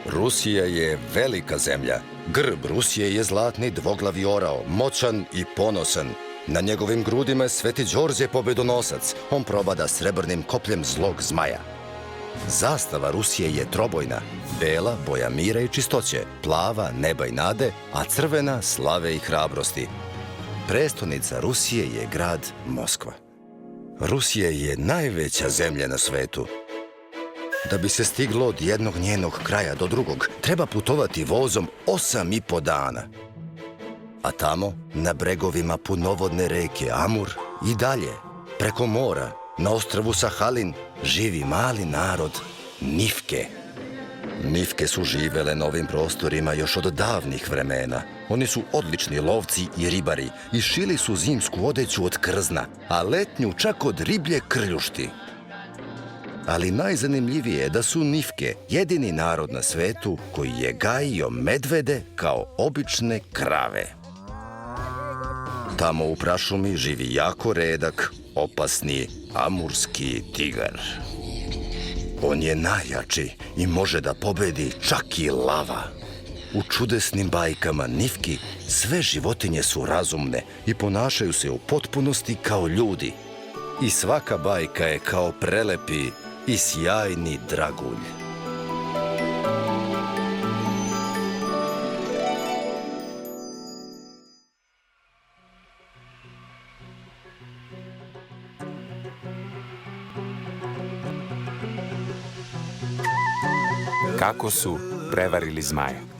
Rusija je velika zemlja. Grb Rusije je zlatni dvoglavi orao, moćan i ponosan. Na njegovim grudima je Sveti Đorđe pobedonosac. On probada srebrnim kopljem zlog zmaja. Zastava Rusije je trobojna. Bela, boja mira i čistoće, plava, neba i nade, a crvena, slave i hrabrosti. Prestonica Rusije je grad Moskva. Rusija je najveća zemlja na svetu. Da bi se stiglo od jednog njenog kraja do drugog, treba putovati vozom 8,5 dana. A tamo, na bregovima punovodne reke Amur i dalje, preko mora, na ostrvu Sahalin, živi mali narod Nifke. Nifke su živele na ovim prostorima još od davnih vremena. Oni su odlični lovci i ribari i šili su zimsku odeću od krzna, a letnju čak od riblje krljušti. Ali najzanimljivije je da su Nifke jedini narod na svetu koji je gajio medvede kao obične krave. Tamo u prašumi živi jako redak, opasni amurski tigar. On je najjači i može da pobedi čak i lava. U čudesnim bajkama Nifki sve životinje su razumne i ponašaju se u potpunosti kao ljudi. I svaka bajka je kao prelepi i sjajni dragulj. Kako su prevarili zmaja?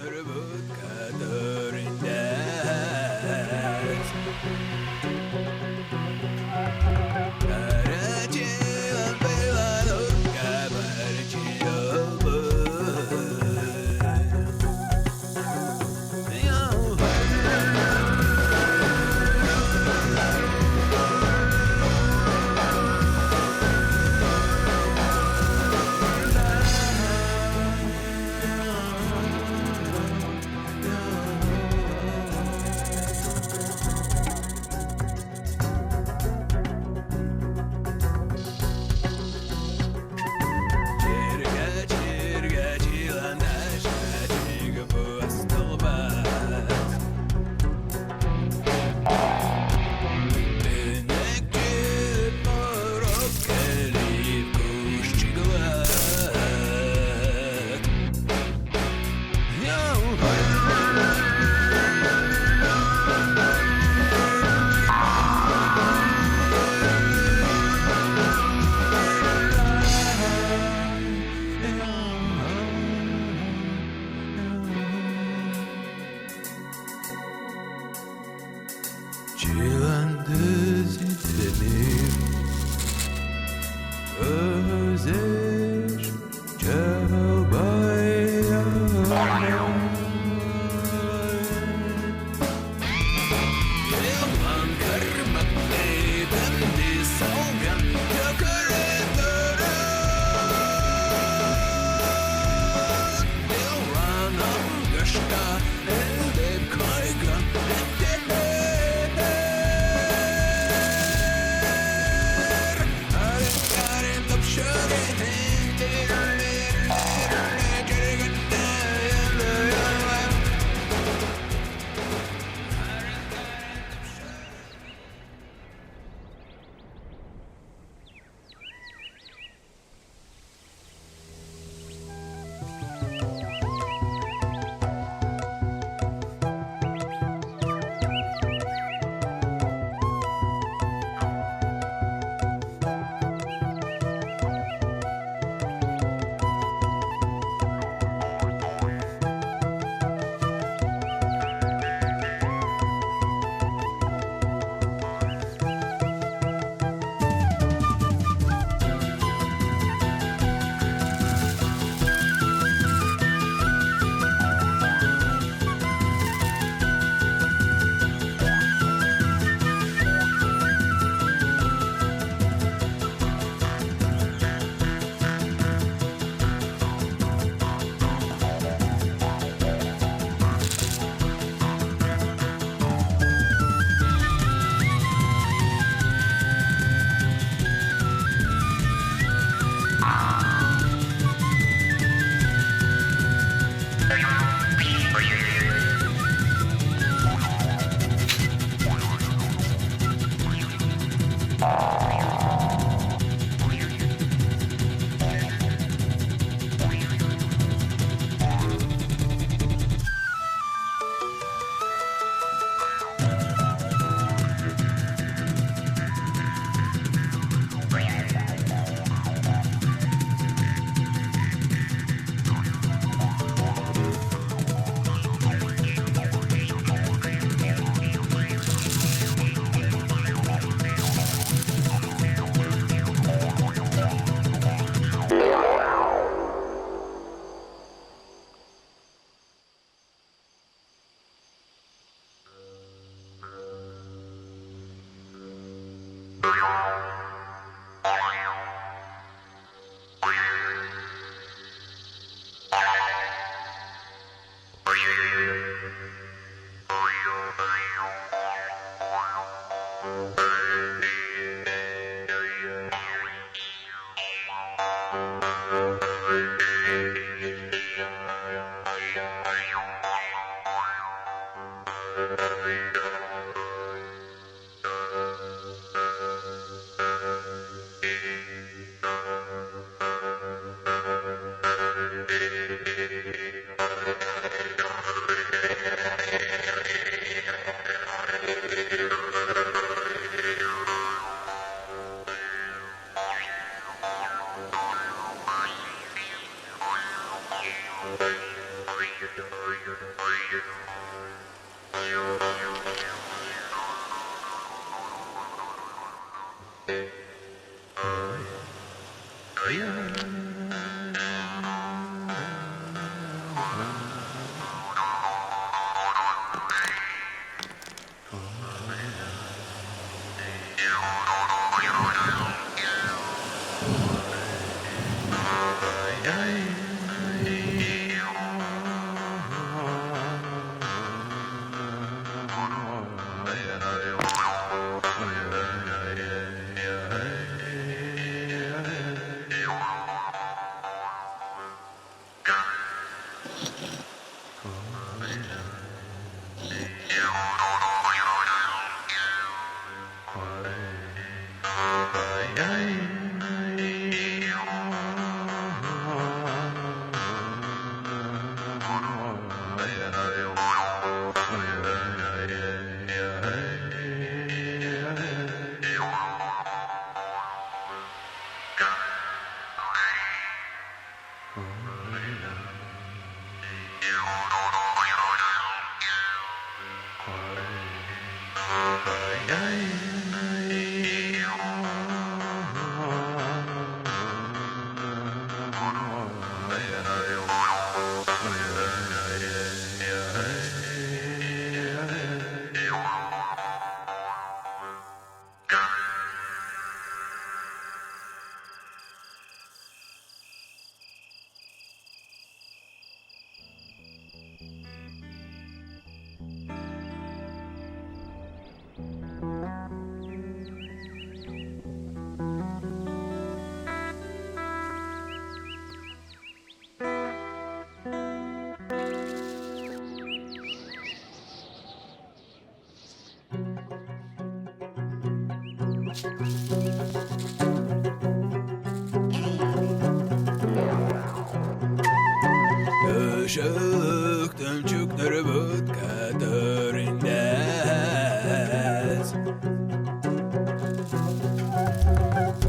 Işık tümçükleri büt kaderindes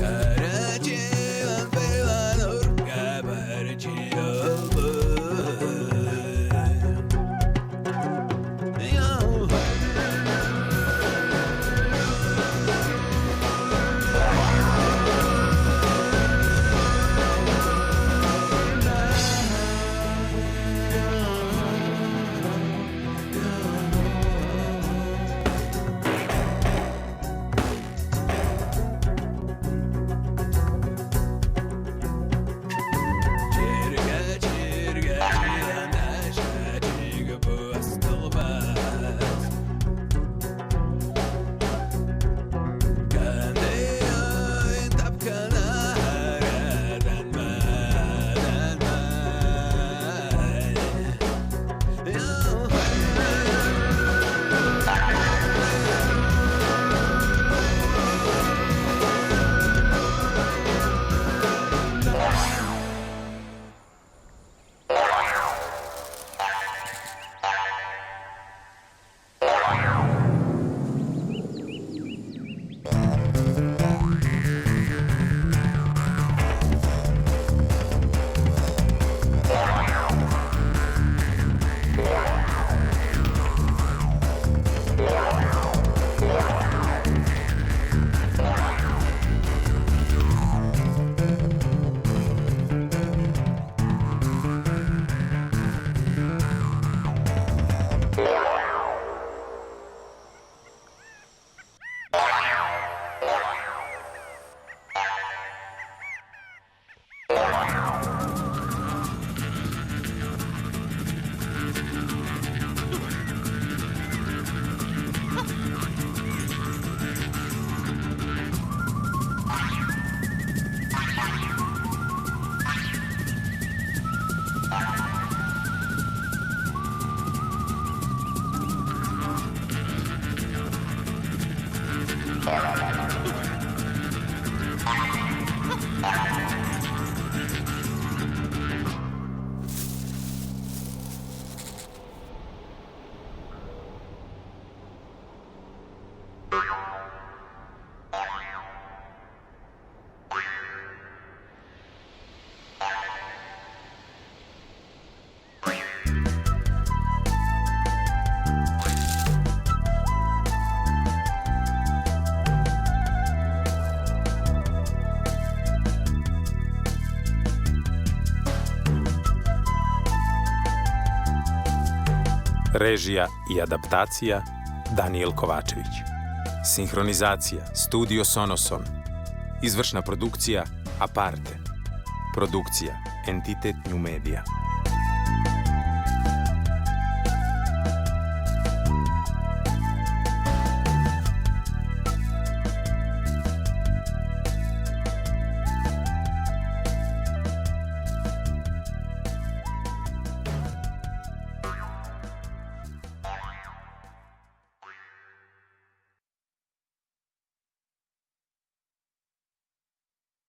Karaci ambilanur kabarci Režija i adaptacija Danijel Kovačević. Sinhronizacija Studio Sonoson. Izvršna produkcija Aparte. Produkcija Entitet New Media.